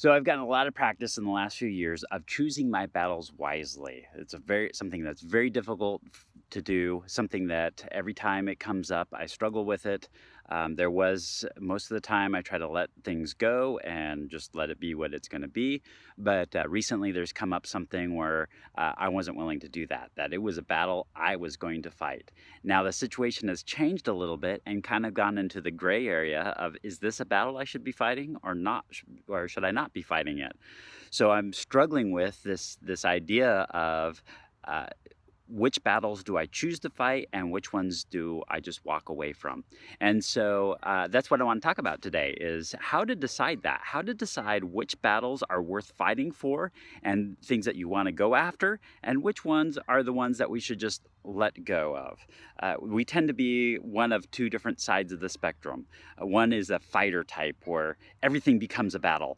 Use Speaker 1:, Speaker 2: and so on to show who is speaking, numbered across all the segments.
Speaker 1: So I've gotten a lot of practice in the last few years of choosing my battles wisely. It's something that's very difficult to do, something that every time it comes up, I struggle with it. There was most of the time I try to let things go and just let it be what it's going to be. But recently there's come up something where I wasn't willing to do that, that it was a battle I was going to fight. Now the situation has changed a little bit and kind of gone into the gray area of, is this a battle I should be fighting or not? Or should I not be fighting it? So I'm struggling with this idea of uh, which battles do I choose to fight and which ones do I just walk away from? And so that's what I want to talk about today is how to decide that, how to decide which battles are worth fighting for and things that you want to go after, and which ones are the ones that we should just let go of. We tend to be one of two different sides of the spectrum. One is a fighter type where everything becomes a battle.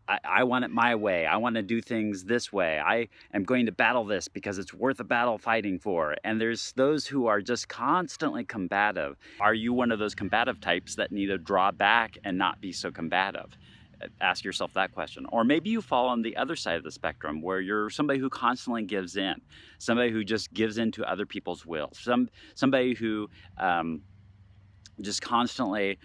Speaker 1: I want it my way. I want to do things this way. I am going to battle this because it's worth a battle fighting for. And there's those who are just constantly combative. Are you one of those combative types that need to draw back and not be so combative? Ask yourself that question. Or maybe you fall on the other side of the spectrum where you're somebody who constantly gives in, somebody who just gives in to other people's will, somebody who just constantly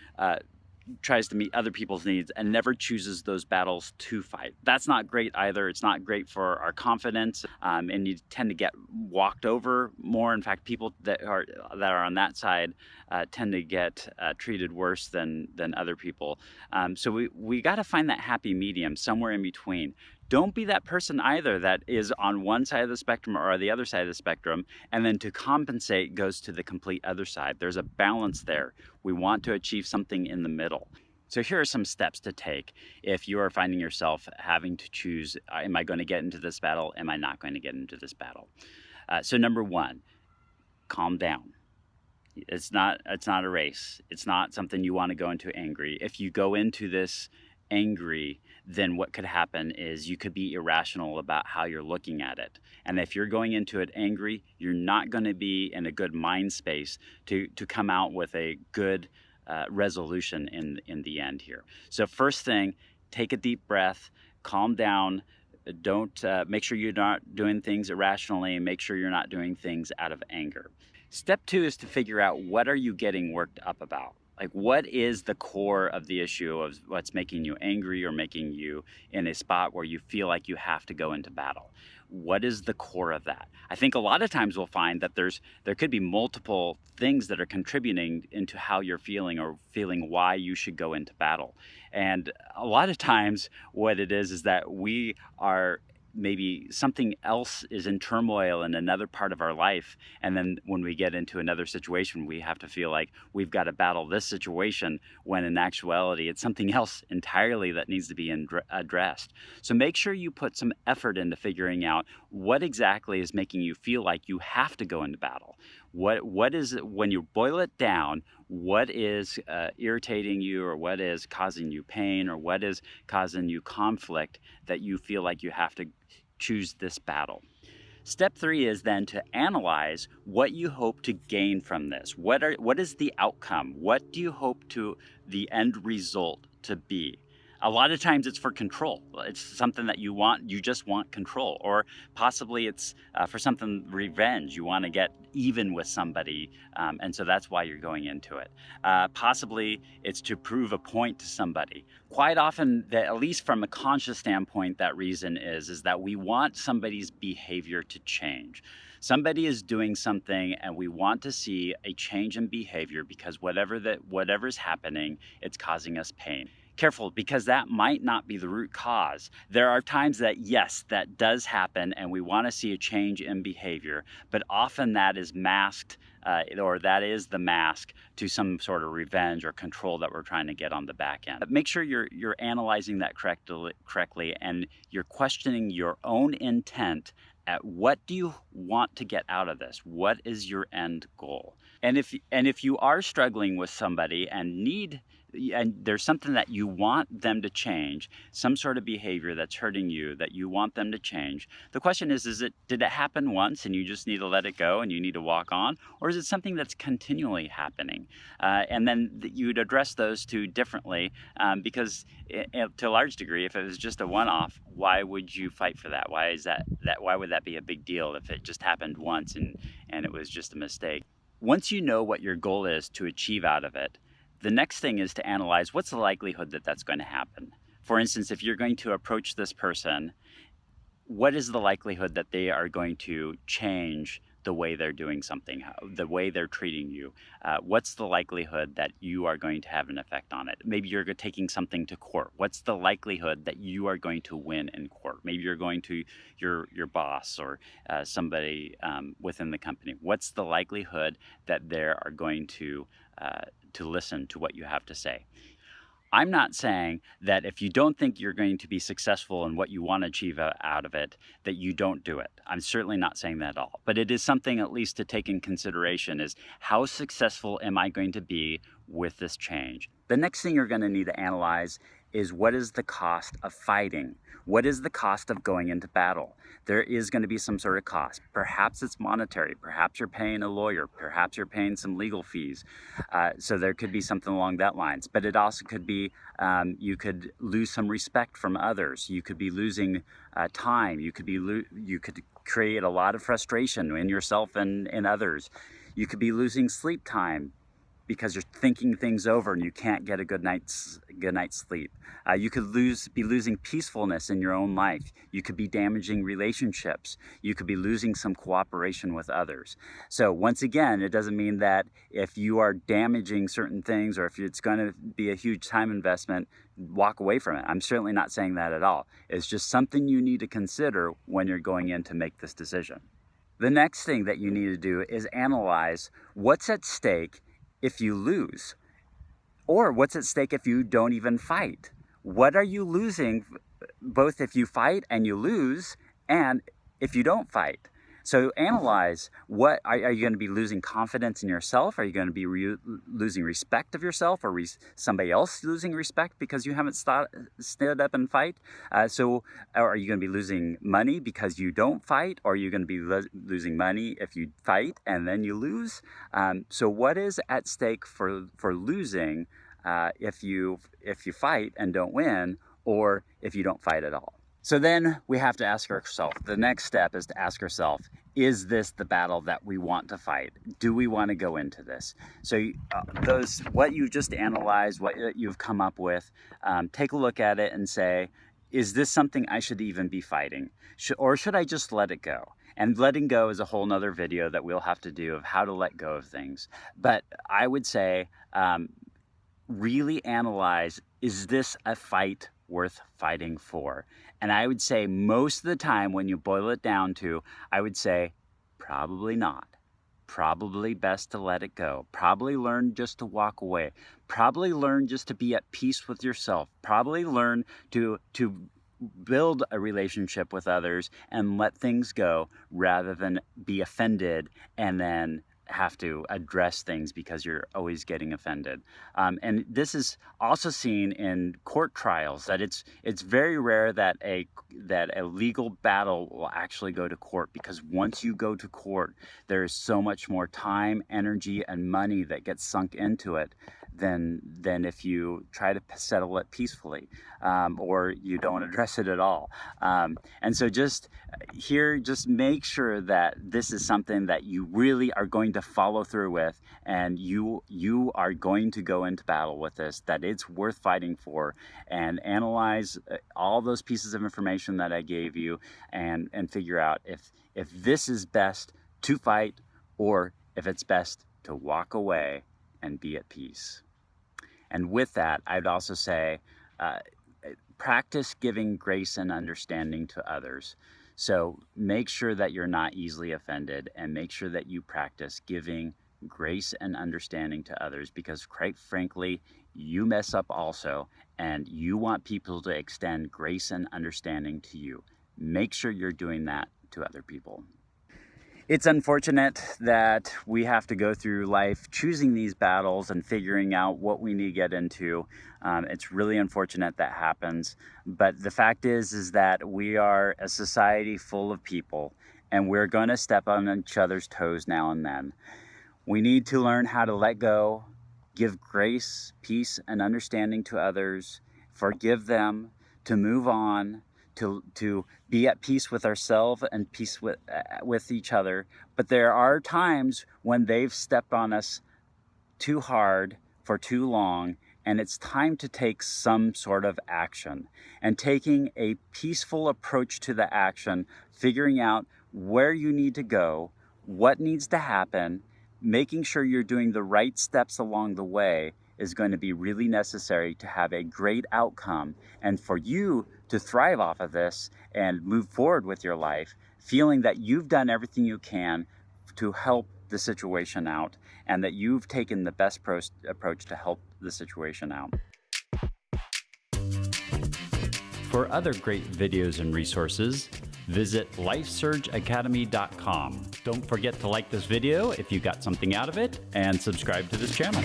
Speaker 1: tries to meet other people's needs and never chooses those battles to fight. That's not great either. It's not great for our confidence, and you tend to get walked over more. In fact, people that are on that side tend to get treated worse than other people. So we got to find that happy medium somewhere in between. Don't be that person either that is on one side of the spectrum or the other side of the spectrum, and then to compensate goes to the complete other side. There's a balance there. We want to achieve something in the middle. So here are some steps to take if you are finding yourself having to choose, am I going to get into this battle? Am I not going to get into this battle? So number one, calm down. It's not a race. It's not something you want to go into angry. If you go into this angry, then what could happen is you could be irrational about how you're looking at it. And if you're going into it angry, you're not going to be in a good mind space to come out with a good resolution in the end here. So first thing, take a deep breath, calm down. Don't make sure you're not doing things irrationally, and make sure you're not doing things out of anger. Step two is to figure out, what are you getting worked up about? Like, what is the core of the issue of what's making you angry or making you in a spot where you feel like you have to go into battle? What is the core of that? I think a lot of times we'll find that there could be multiple things that are contributing into how you're feeling or feeling why you should go into battle. And a lot of times what it is that we are, maybe something else is in turmoil in another part of our life, and then when we get into another situation we have to feel like we've got to battle this situation, when in actuality it's something else entirely that needs to be addressed. So make sure you put some effort into figuring out what exactly is making you feel like you have to go into battle. What is it, when you boil it down, what is irritating you, or what is causing you pain, or what is causing you conflict that you feel like you have to choose this battle? Step three is then to analyze what you hope to gain from this. What is the outcome? What do you hope to the end result to be? A lot of times it's for control. It's something that you want, you just want control. Or possibly it's for something, revenge. You want to get even with somebody, and so that's why you're going into it. Possibly it's to prove a point to somebody. Quite often, at least from a conscious standpoint, that reason is that we want somebody's behavior to change. Somebody is doing something and we want to see a change in behavior because whatever's happening, it's causing us pain. Careful, because that might not be the root cause. There are times that, yes, that does happen and we want to see a change in behavior, but often that is masked, or that is the mask to some sort of revenge or control that we're trying to get on the back end. But make sure you're analyzing that correctly, and you're questioning your own intent at what do you want to get out of this? What is your end goal? And if you are struggling with somebody and need and there's something that you want them to change, some sort of behavior that's hurting you that you want them to change. The question is it, did it happen once and you just need to let it go and you need to walk on? Or is it something that's continually happening? And then you'd address those two differently, because to a large degree, if it was just a one-off, why would you fight for that? Why would that be a big deal if it just happened once and it was just a mistake? Once you know what your goal is to achieve out of it, the next thing is to analyze what's the likelihood that that's going to happen. For instance, if you're going to approach this person, what is the likelihood that they are going to change the way they're doing something, the way they're treating you? What's the likelihood that you are going to have an effect on it? Maybe you're taking something to court. What's the likelihood that you are going to win in court? Maybe you're going to your boss or somebody within the company. What's the likelihood that they are going to listen to what you have to say? I'm not saying that if you don't think you're going to be successful in what you want to achieve out of it, that you don't do it. I'm certainly not saying that at all. But it is something at least to take in consideration, is how successful am I going to be with this change? The next thing you're going to need to analyze is, what is the cost of fighting? What is the cost of going into battle? There is going to be some sort of cost. Perhaps it's monetary. Perhaps you're paying a lawyer. Perhaps you're paying some legal fees. So there could be something along that lines. But it also could be, you could lose some respect from others. You could be losing time. You could create a lot of frustration in yourself and in others. You could be losing sleep time because you're thinking things over and you can't get a good night's sleep. You could be losing peacefulness in your own life. You could be damaging relationships. You could be losing some cooperation with others. So once again, it doesn't mean that if you are damaging certain things, or if it's going to be a huge time investment, walk away from it. I'm certainly not saying that at all. It's just something you need to consider when you're going in to make this decision. The next thing that you need to do is analyze what's at stake if you lose, or what's at stake if you don't even fight. What are you losing, both if you fight and you lose, and if you don't fight? So analyze, what are you going to be losing confidence in yourself? Are you going to be losing respect of yourself, or somebody else losing respect because you haven't stood up and fight? So are you going to be losing money because you don't fight? Or are you going to be losing money if you fight and then you lose? So what is at stake for losing if you fight and don't win, or if you don't fight at all? So then we have to ask ourselves, the next step is to ask ourselves, is this the battle that we want to fight? Do we want to go into this? So what you just analyzed, what you've come up with, take a look at it and say, is this something I should even be fighting? Or should I just let it go? And letting go is a whole nother video that we'll have to do of how to let go of things. But I would say, really analyze, is this a fight worth fighting for? And I would say most of the time, when you boil it down to, I would say probably not. Probably best to let it go. Probably learn just to walk away. Probably learn just to be at peace with yourself. Probably learn to build a relationship with others and let things go, rather than be offended and then have to address things because you're always getting offended. And this is also seen in court trials, that it's very rare that a legal battle will actually go to court, because once you go to court, there is so much more time, energy, and money that gets sunk into it than if you try to settle it peacefully, or you don't address it at all. And so just make sure that this is something that you really are going to follow through with, and you are going to go into battle with this, that it's worth fighting for, and analyze all those pieces of information that I gave you, and figure out if this is best to fight, or if it's best to walk away and be at peace. And with that, I'd also say, practice giving grace and understanding to others. So make sure that you're not easily offended, and make sure that you practice giving grace and understanding to others, because quite frankly, you mess up also, and you want people to extend grace and understanding to you. Make sure you're doing that to other people. It's unfortunate that we have to go through life choosing these battles and figuring out what we need to get into. It's really unfortunate that happens. But the fact is that we are a society full of people, and we're going to step on each other's toes now and then. We need to learn how to let go, give grace, peace, and understanding to others, forgive them, to move on, to be at peace with ourselves and peace with each other. But there are times when they've stepped on us too hard for too long, and it's time to take some sort of action. And taking a peaceful approach to the action, figuring out where you need to go, what needs to happen, making sure you're doing the right steps along the way is going to be really necessary to have a great outcome, and for you to thrive off of this and move forward with your life, feeling that you've done everything you can to help the situation out, and that you've taken the best approach to help the situation out. For other great videos and resources, visit lifesurgeacademy.com. Don't forget to like this video if you got something out of it, and subscribe to this channel.